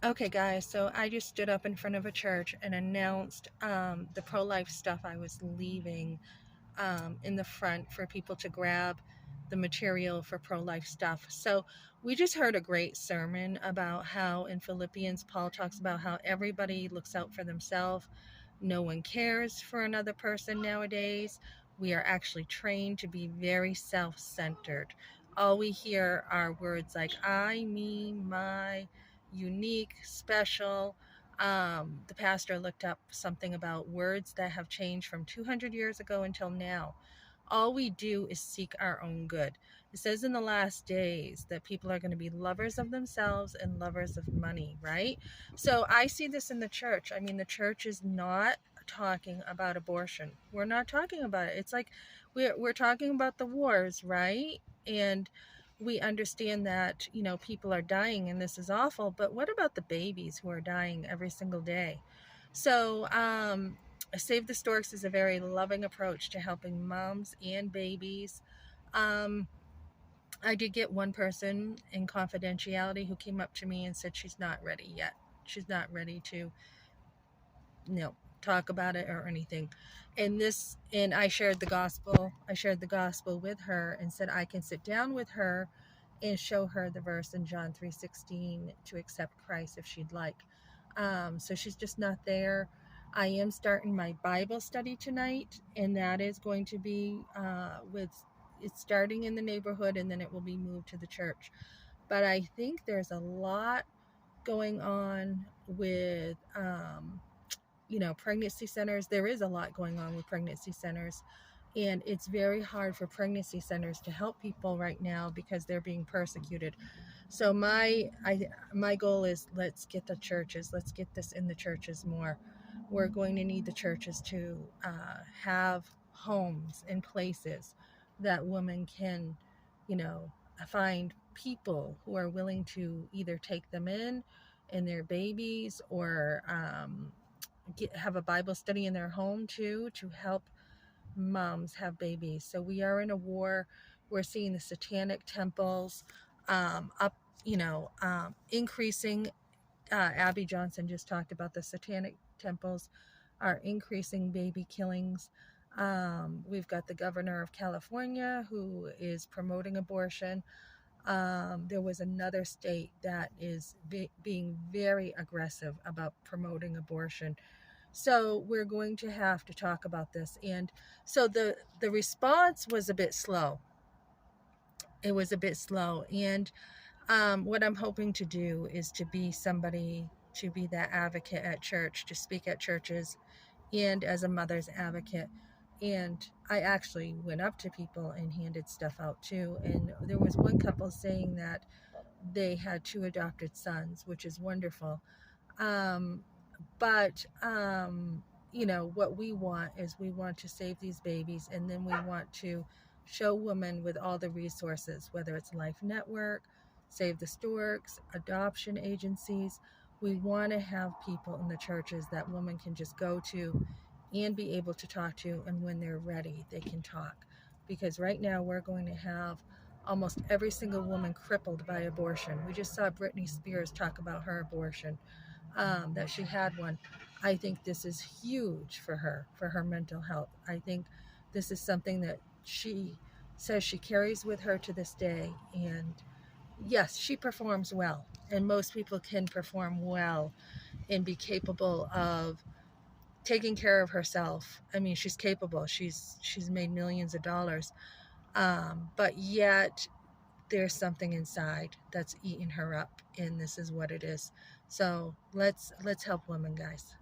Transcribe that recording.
Okay, guys, so I just stood up in front of a church and announced the pro life stuff I was leaving in the front for people to grab the material for pro life stuff. So we just heard a great sermon about how in Philippians, Paul talks about how everybody looks out for themselves. No one cares for another person nowadays. We are actually trained to be very self centered. All we hear are words like I, me, my, unique, special. The pastor looked up something about words that have changed from 200 years ago until now. All we do is seek our own good. It says in the last days that people are going to be lovers of themselves and lovers of money, right? So I see this in the church. I mean, the church is not talking about abortion. We're not talking about it. It's like we're talking about the wars, right? And we understand that, people are dying and this is awful, but what about the babies who are dying every single day? So, Save the Storks is a very loving approach to helping moms and babies. Um, I did get one person in confidentiality who came up to me and said she's not ready yet. She's not ready to, talk about it or anything. And I shared the gospel. I shared the gospel with her and said I can sit down with her and show her the verse in John 3:16 to accept Christ if she'd like. So she's just not there. I am starting my Bible study tonight, and that is going to be with it's starting in the neighborhood, and then it will be moved to the church. But I think there's a lot going on with pregnancy centers. There is a lot going on with pregnancy centers, and it's very hard for pregnancy centers to help people right now because they're being persecuted. So my goal is, let's get this in the churches more. We're going to need the churches to have homes and places that women can, you know, find people who are willing to either take them in and their babies, or have a Bible study in their home too, to help moms have babies. So we are in a war. We're seeing the satanic temples up, increasing. Abby Johnson just talked about the satanic temples are increasing baby killings. We've got the governor of California who is promoting abortion. There was another state that is being very aggressive about promoting abortion. So we're going to have to talk about this. And so the response was a bit slow. It was a bit slow. And what I'm hoping to do is to be somebody, to be that advocate at church, to speak at churches, and as a mother's advocate. And I actually went up to people and handed stuff out too. And there was one couple saying that they had two adopted sons, which is wonderful. Um, but what we want is, we want to save these babies, and then we want to show women with all the resources, whether it's Life Network, Save the Storks, adoption agencies. We want to have people in the churches that women can just go to and be able to talk to, and when they're ready, they can talk. Because right now we're going to have almost every single woman crippled by abortion. We just saw Britney Spears talk about her abortion, that she had one. I think this is huge for her mental health. I think this is something that she says she carries with her to this day. And yes, she performs well. And most people can perform well and be capable of taking care of herself. I mean, she's capable. She's made millions of dollars. But yet there's something inside that's eating her up, and this is what it is. So let's help women, guys.